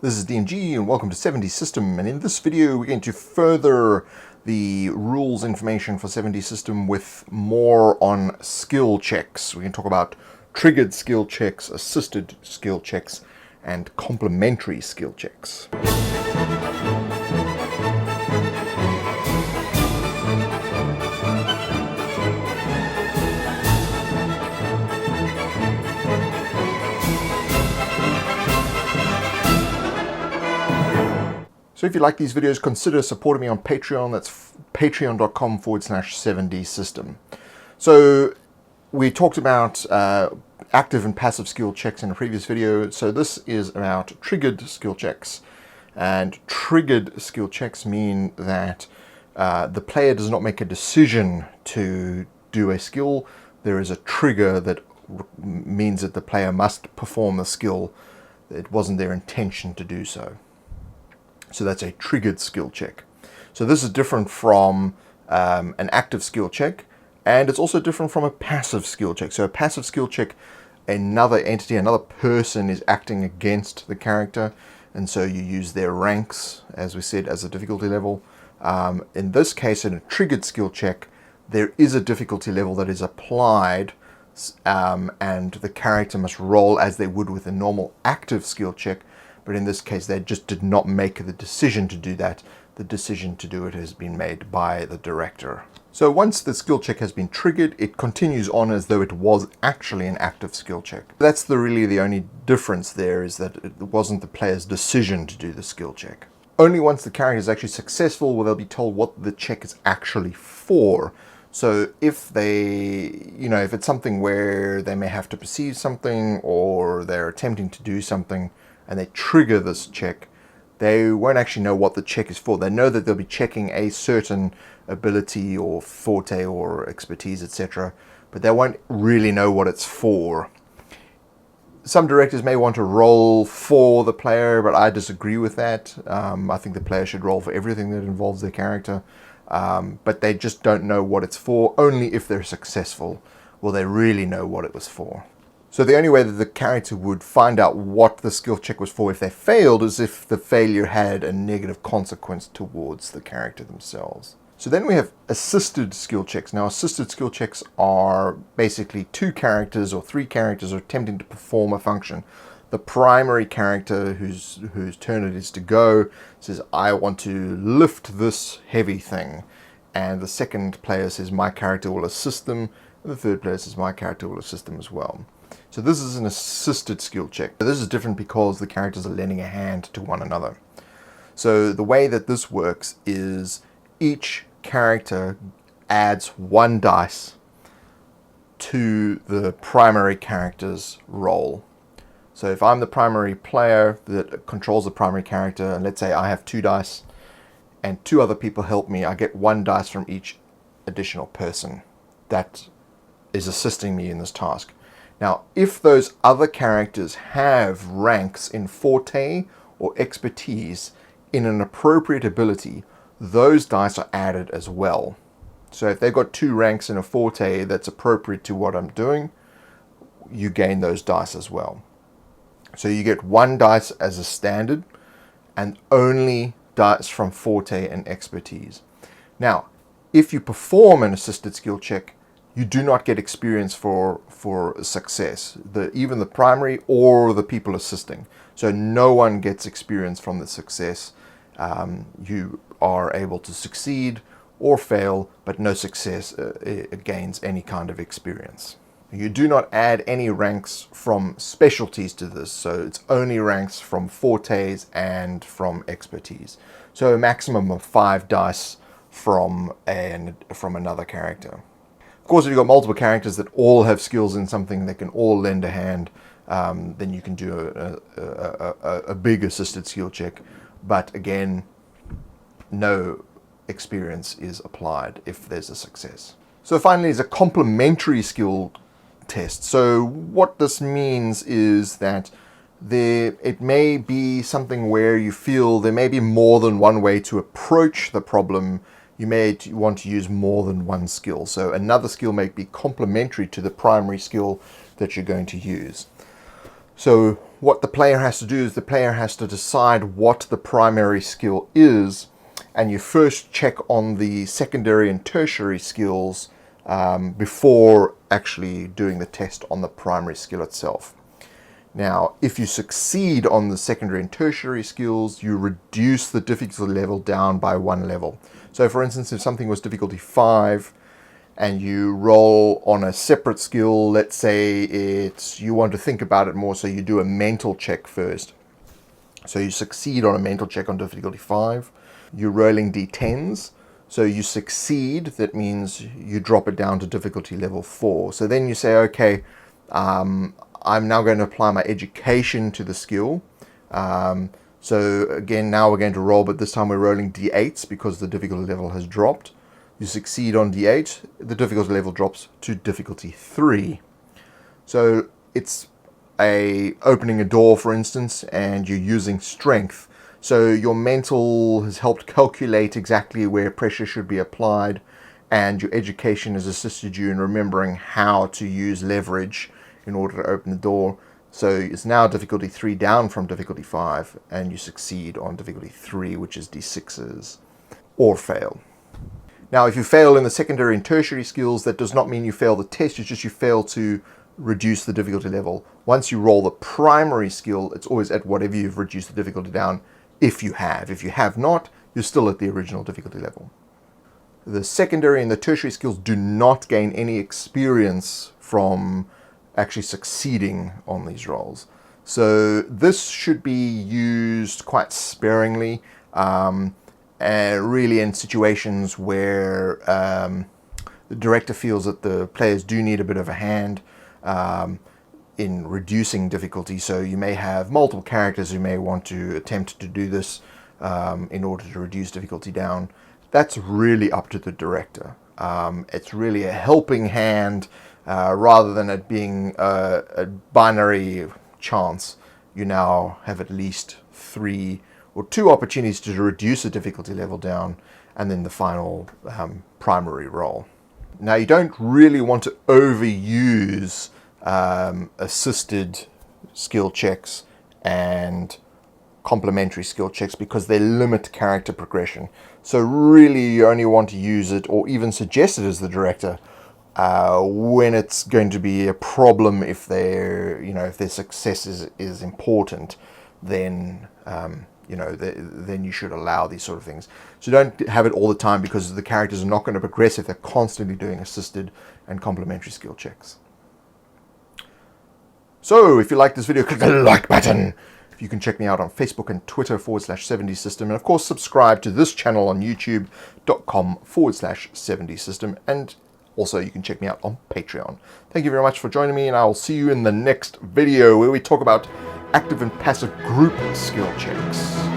This is DMG and welcome to 7DSystem, and in this video we're going to further the rules information for 7DSystem with more on skill checks. We can talk about triggered skill checks, assisted skill checks, and complementary skill checks. So if you like these videos, consider supporting me on Patreon. That's patreon.com/7DSystem. So we talked about active and passive skill checks in a previous video. So this is about triggered skill checks. And triggered skill checks mean that the player does not make a decision to do a skill. There is a trigger that means that the player must perform the skill. It wasn't their intention to do so. So that's a triggered skill check. So this is different from an active skill check, and it's also different from a passive skill check. So a passive skill check, another entity, another person is acting against the character, and so you use their ranks, as we said, as a difficulty level. In this case, in a triggered skill check, there is a difficulty level that is applied, and the character must roll as they would with a normal active skill check. But in this case, they just did not make the decision to do that. The decision to do it has been made by the director. So once the skill check has been triggered, it continues on as though it was actually an active skill check. That's really the only difference there, is that it wasn't the player's decision to do the skill check. Only once the character is actually successful will they be told what the check is actually for. So if if it's something where they may have to perceive something, or they're attempting to do something, and they trigger this check, they won't actually know what the check is for. They know that they'll be checking a certain ability or forte or expertise, etc., but they won't really know what it's for. Some directors may want to roll for the player, but I disagree with that. I think the player should roll for everything that involves their character, but they just don't know what it's for. Only if they're successful will they really know what it was for. So the only way that the character would find out what the skill check was for if they failed is if the failure had a negative consequence towards the character themselves. So then we have assisted skill checks. Now assisted skill checks are basically two characters or three characters attempting to perform a function. The primary character whose turn it is to go says, I want to lift this heavy thing. And the second player says, my character will assist them. And the third player says, my character will assist them as well. So this is an assisted skill check. This is different because the characters are lending a hand to one another. So the way that this works is each character adds one dice to the primary character's roll. So if I'm the primary player that controls the primary character, and let's say I have 2 dice and 2 other people help me, I get 1 dice from each additional person that is assisting me in this task. Now, if those other characters have ranks in forte or expertise in an appropriate ability, those dice are added as well. So if they've got 2 ranks in a forte that's appropriate to what I'm doing, you gain those dice as well. So you get 1 dice as a standard and only dice from forte and expertise. Now, if you perform an assisted skill check, you do not get experience for success, even the primary or the people assisting. So no one gets experience from the success. You are able to succeed or fail, but no success gains any kind of experience. You do not add any ranks from specialties to this, so it's only ranks from fortes and from expertise. So a maximum of 5 dice from another character. Of course, if you've got multiple characters that all have skills in something, that can all lend a hand, then you can do a big assisted skill check. But again, no experience is applied if there's a success. So finally is a complementary skill test. So what this means is that it may be something where you feel there may be more than one way to approach the problem. You may want to use more than one skill. So another skill may be complementary to the primary skill that you're going to use. So what the player has to do is the player has to decide what the primary skill is, and you first check on the secondary and tertiary skills before actually doing the test on the primary skill itself. Now, if you succeed on the secondary and tertiary skills, you reduce the difficulty level down by 1 level. So for instance, if something was difficulty 5 and you roll on a separate skill, let's say you want to think about it more, so you do a mental check first. So you succeed on a mental check on difficulty 5. You're rolling d10s. So you succeed, that means you drop it down to difficulty level 4. So then you say, okay, I'm now going to apply my education to the skill. So again, now we're going to roll, but this time we're rolling d8s because the difficulty level has dropped. You succeed on d8, the difficulty level drops to difficulty 3. So it's opening a door, for instance, and you're using strength. So your mental has helped calculate exactly where pressure should be applied, and your education has assisted you in remembering how to use leverage in order to open the door. So it's now difficulty 3 down from difficulty 5, and you succeed on difficulty 3, which is d6s, or fail. Now, if you fail in the secondary and tertiary skills, that does not mean you fail the test, it's just you fail to reduce the difficulty level. Once you roll the primary skill, it's always at whatever you've reduced the difficulty down, if you have. If you have not, you're still at the original difficulty level. The secondary and the tertiary skills do not gain any experience from actually succeeding on these rolls. So this should be used quite sparingly, really in situations where the director feels that the players do need a bit of a hand in reducing difficulty. So you may have multiple characters who may want to attempt to do this in order to reduce difficulty down. That's really up to the director. It's really a helping hand rather than it being a binary chance. You now have at least 3 or 2 opportunities to reduce the difficulty level down, and then the final primary roll. Now, you don't really want to overuse assisted skill checks and complementary skill checks because they limit character progression. So really you only want to use it, or even suggest it as the director, when it's going to be a problem. If if their success is important, then then you should allow these sort of things. So don't have it all the time, because the characters are not going to progress if they're constantly doing assisted and complementary skill checks. So if you like this video, click the like button. You can check me out on Facebook and Twitter /7DSystem, and of course subscribe to this channel on youtube.com/7DSystem, and also you can check me out on Patreon. Thank you very much for joining me, and I will see you in the next video where we talk about active and passive group skill checks.